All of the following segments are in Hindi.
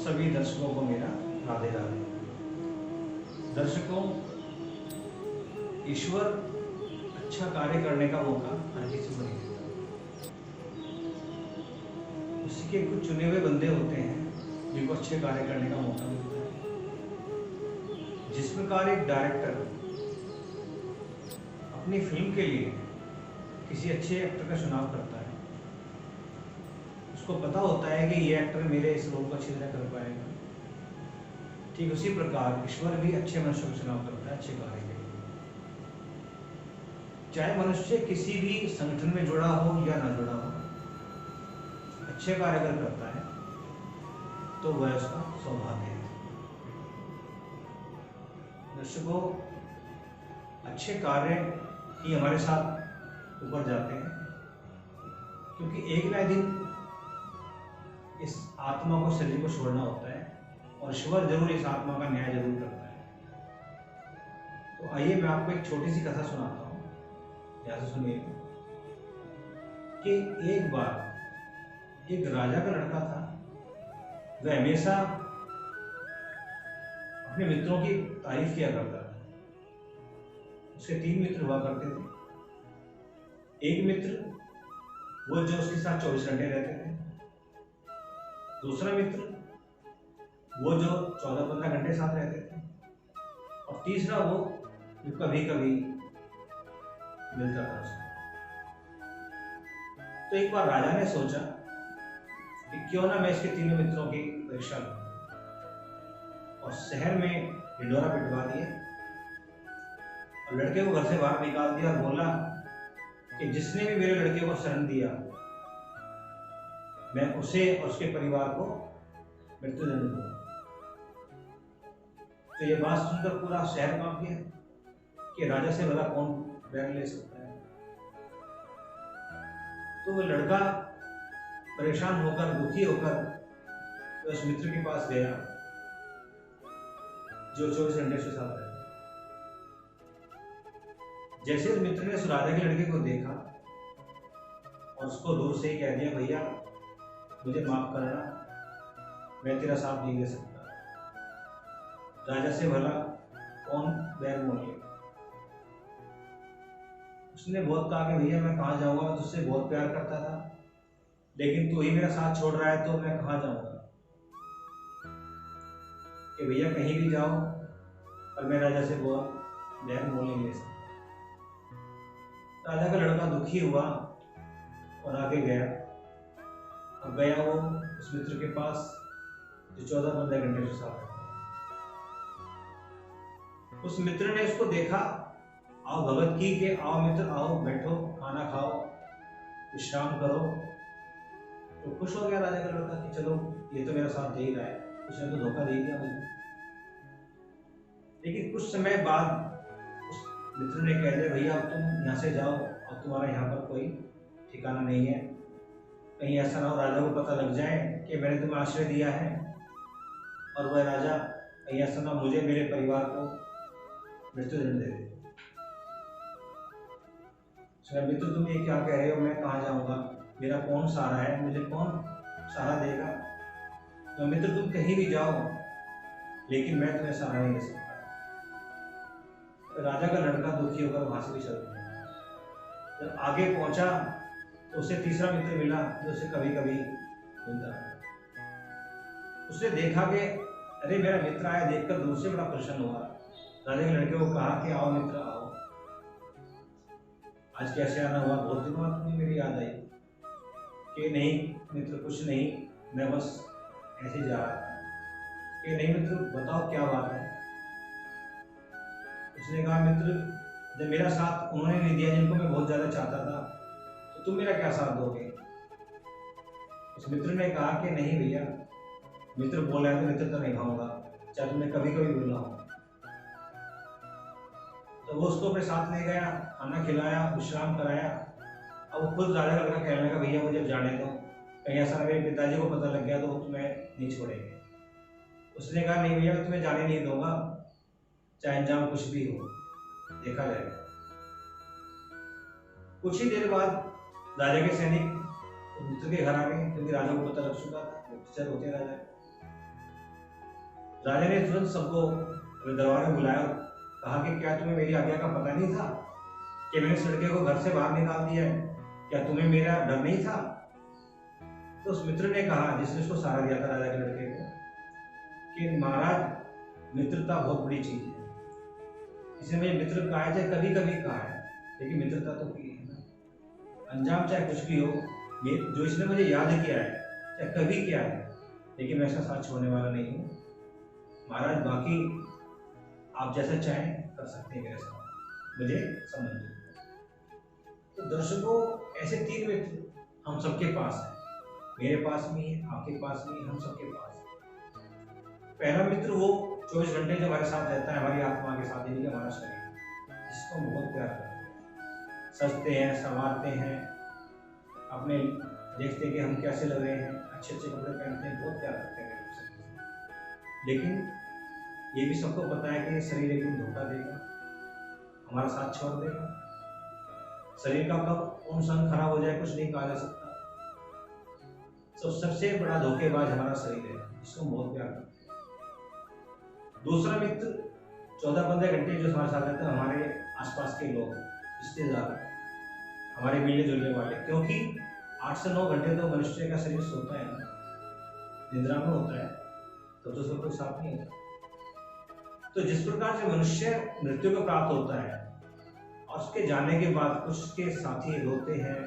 सभी दर्शकों को मेरा राधे राधे। दर्शकों, ईश्वर अच्छा कार्य करने का मौका हर किसी को नहीं देता। उसी के कुछ चुने हुए बंदे होते हैं जिनको अच्छे कार्य करने का मौका मिलता है। जिस प्रकार एक डायरेक्टर अपनी फिल्म के लिए किसी अच्छे एक्टर का चुनाव करता है, उसको पता होता है कि ये एक्टर मेरे इस रोल को अच्छी तरह कर पाएगा, ठीक उसी प्रकार ईश्वर भी अच्छे मनुष्य का चुनाव करता है अच्छे कार्य के लिए। चाहे मनुष्य किसी भी संगठन में जुड़ा हो या ना जुड़ा हो, अच्छे कार्य अगर करता है तो वह उसका सौभाग्य है। दर्शकों, अच्छे कार्य ही हमारे साथ ऊपर जाते हैं, क्योंकि एक ना दिन इस आत्मा को, शरीर को छोड़ना होता है और ईश्वर जरूर इस आत्मा का न्याय जरूर करता है। तो आइए मैं आपको एक छोटी सी कथा सुनाता हूँ, ध्यान से सुनिएगा। कि एक बार एक राजा का लड़का था। वह हमेशा अपने मित्रों की तारीफ किया करता था। उसके 3 मित्र हुआ करते थे। एक मित्र वो जो उसके साथ 24 घंटे रहते थे। दूसरा मित्र वो जो 14-15 घंटे साथ रहते थे। और तीसरा वो जो कभी कभी मिलता था उससे। तो एक बार राजा ने सोचा कि क्यों ना मैं इसके तीनों मित्रों की परीक्षा लूं, और शहर में ढिंढोरा पिटवा दिया और लड़के को घर से बाहर निकाल दिया और बोला कि जिसने भी मेरे लड़के को शरण दिया, मैं उसे और उसके परिवार को मृत्युदंड दूंगा। तो ये बात सुनकर पूरा शहर कांप गया कि राजा से भला कौन बैर ले सकता है। तो वो लड़का परेशान होकर, दुखी होकर तो उस मित्र के पास गया जो 24 घंटे से साथ रहता। जैसे उस मित्र ने उस राजा के लड़के को देखा और उसको दूर से ही कह दिया, भैया मुझे माफ करना, मैं तेरा साथ नहीं दे सकता। राजा से भला कौन बैर मोल लेगा। उसने बहुत कहा कि भैया मैं कहाँ जाऊंगा, मैं तुझसे बहुत प्यार करता था, लेकिन तू ही मेरा साथ छोड़ रहा है तो मैं कहाँ जाऊंगा। कि भैया कहीं भी जाओ पर मैं राजा से बहुत बैर मोल नहीं ले सकता। राजा का लड़का दुखी हुआ और आगे गया। अब गया वो उस मित्र के पास जो 14-15 घंटे से साथ था। उस मित्र ने उसको देखा, आओ भगत की कि आओ मित्र, आओ बैठो, खाना खाओ, विश्राम करो। तो खुश हो गया राजा का लड़का कि चलो ये तो मेरा साथ दे ही रहा है, उसने तो धोखा दे दिया मुझे। लेकिन कुछ समय बाद उस मित्र ने कह दिया, भैया अब तुम यहाँ से जाओ, अब तुम्हारा यहाँ पर कोई ठिकाना नहीं है। कहीं ऐसा ना हो राजा को पता लग जाए कि मैंने तुम्हें आश्रय दिया है, और वह राजा कहीं ऐसा ना मुझे, मेरे परिवार को मृत्युदंड दे दे। मित्र तुम ये क्या कह रहे हो, मैं कहाँ जाऊंगा, मेरा कौन सहारा है, मुझे कौन सहारा देगा। तो मित्र तुम कहीं भी जाओ, लेकिन मैं तुम्हें सहारा नहीं दे सकता। तो राजा का लड़का दुखी होकर वहां से भी चल गया। जब आगे पहुंचा तो उसे तीसरा मित्र मिला जो उसे कभी कभी मिलता था। उसने देखा कि अरे मेरा मित्र आया, देखकर दूर से बड़ा प्रसन्न हुआ। राजा के लड़के को कहा कि आओ मित्र आओ, आज कैसे आना हुआ, बहुत दिनों बाद तुम्हें मेरी याद आई। कि नहीं मित्र कुछ नहीं, मैं बस ऐसे जा रहा था। कि नहीं मित्र बताओ क्या बात है। उसने कहा मित्र जब मेरा साथ उन्होंने नहीं दिया जिनको मैं बहुत ज्यादा चाहता था, तो तुम मेरा क्या साथ दोगे। उस मित्र ने कहा कि नहीं भैया, मित्र बोला है तो मित्र तो निभाऊंगा, चाहे तुमने कभी कभी बोला हो। तो वो उसको अपने साथ ले गया, खाना खिलाया, विश्राम कराया। अब वो खुद राजा लड़का कहने लगा, भैया मुझे जाने दो, कहीं ऐसा मेरे पिताजी को पता लग गया तो वो तुम्हें नहीं छोड़ेंगे। उसने कहा नहीं भैया, मैं तुम्हें जाने नहीं दूंगा, चाहे अंजाम कुछ भी हो, देखा जाएगा। कुछ ही देर बाद राजा के सैनिक मित्र के घर आ गए, क्योंकि राजा को पता लग चुका था, गुप्तचर होते राजा। राजा ने तुरंत सबको अपने दरबार में बुलाया और कहा कि क्या तुम्हें मेरी आज्ञा का पता नहीं था कि मैंने इस लड़के को घर से बाहर निकाल दिया है? क्या तुम्हें मेरा डर नहीं था? तो उस मित्र ने कहा, जिसने उसको सहारा दिया था राजा के लड़के को, कि महाराज मित्रता बहुत बड़ी चीज है। इसे मुझे मित्र कहा है, चाहे कभी कभी कहा है, लेकिन मित्रता तो की है ना। अंजाम चाहे कुछ भी हो, जो इसने मुझे याद किया है चाहे कभी किया है, लेकिन मैं ऐसा साथ छोड़ने वाला नहीं हूँ। महाराज बाकी आप जैसा चाहें कर सकते हैं मेरे साथ, मुझे समझ लो। तो दर्शकों, ऐसे 3 मित्र हम सबके पास हैं, मेरे पास भी है, आपके पास भी है, हम सबके पास है। पहला मित्र वो 24 घंटे जो हमारे साथ रहता है, हमारी आत्मा के साथ, यानी कि हमारा शरीर, जिसको हम बहुत प्यार करते हैं, सजते हैं, संवारते हैं, अपने देखते हैं कि हम कैसे लग रहे हैं, अच्छे अच्छे कपड़े पहनते हैं, बहुत प्यार करते हैं मेरे शरीर से। लेकिन ये भी सबको पता है कि शरीर एक दिन धोखा देगा, हमारा साथ छोड़ देगा। शरीर का कब कौन सा खराब हो जाए कुछ नहीं कहा जा सकता। तो सबसे बड़ा धोखेबाज हमारा शरीर है, जिसको हम बहुत प्यार करते हैं। दूसरा मित्र 14-15 घंटे जो हमारे साथ रहते हैं, हमारे आसपास के लोग, रिश्तेदार, हमारे मिलने जुलने वाले, क्योंकि 8 से 9 घंटे तो मनुष्य का शरीर सोता है ना, निद्रा में होता है, तो उसमें कोई साथ नहीं होता। तो जिस प्रकार से मनुष्य मृत्यु को प्राप्त होता है और उसके जाने के बाद कुछ उसके साथी रोते हैं,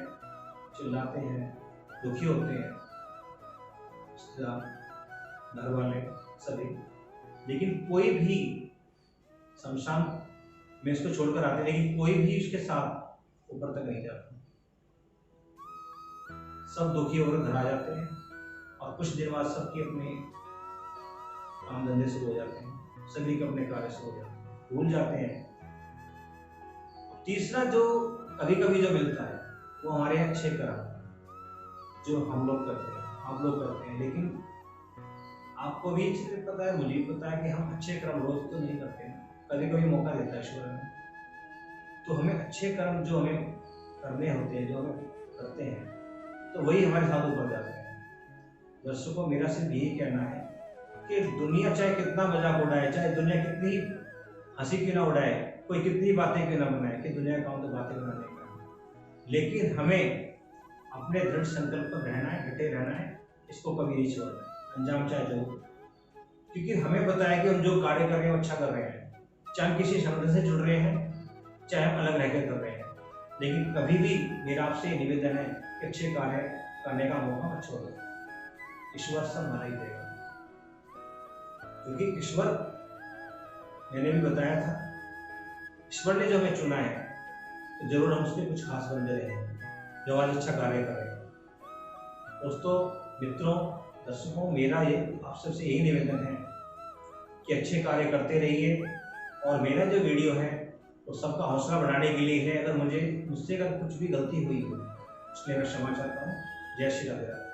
चिल्लाते हैं, दुखी होते हैं, घर वाले सभी, लेकिन कोई भी शमशान में इसको छोड़कर आते, लेकिन कोई भी उसके साथ ऊपर तक नहीं जाता। सब दुखी होकर घर आ जाते हैं और कुछ देर बाद सबकी अपने काम धंधे शुरू हो जाते हैं, सभी के अपने कार्य शुरू हो जाते हैं, भूल जाते हैं। तीसरा जो कभी कभी जो मिलता है, वो हमारे अच्छे कर्म जो हम लोग करते हैं, आप लोग करते हैं, लेकिन आपको भी अच्छे से पता है, मुझे भी पता है कि हम अच्छे कर्म रोज तो नहीं करते हैं, कभी कभी मौका देता है ईश्वर हमें, तो हमें अच्छे कर्म जो हमें करने होते हैं, जो हमें करते हैं, तो वही हमारे साथ ऊपर जाते हैं। दर्शकों, मेरा सिर्फ यही कहना है कि दुनिया चाहे कितना मजाक उड़ाए, चाहे दुनिया कितनी हंसी क्यों ना उड़ाए, कोई कितनी बातें क्यों ना बनाए, कि दुनिया का काम तो बातें बनाने का, लेकिन हमें अपने दृढ़ संकल्प पर रहना है, डटे रहना है, इसको कभी नहीं छोड़ना है, अंजाम चाहे जो, क्योंकि हमें पता है कि हम जो कार्य कर रहे हैं अच्छा कर रहे हैं, चाहे किसी संगठन से जुड़ रहे हैं, चाहे हम अलग रहकर कर रहे हैं, लेकिन कभी भी मेरा आपसे निवेदन है कि अच्छे कार्य करने का मौका मत छोड़ो, ईश्वर सब भला ही देगा। क्योंकि ईश्वर, मैंने भी बताया था, ईश्वर ने जो हमें चुना है, तो जरूर हम उसके कुछ खास बंदे रहे हैं जो आज अच्छा कार्य करें। दोस्तों, मित्रों, दर्शकों, मेरा ये आप सबसे यही निवेदन है कि अच्छे कार्य करते रहिए, और मेरा जो वीडियो है वो सबका हौसला बढ़ाने के लिए है। अगर मुझसे अगर कुछ भी गलती हुई हो, उसके लिए मैं क्षमा चाहता हूँ। जय श्री राधे।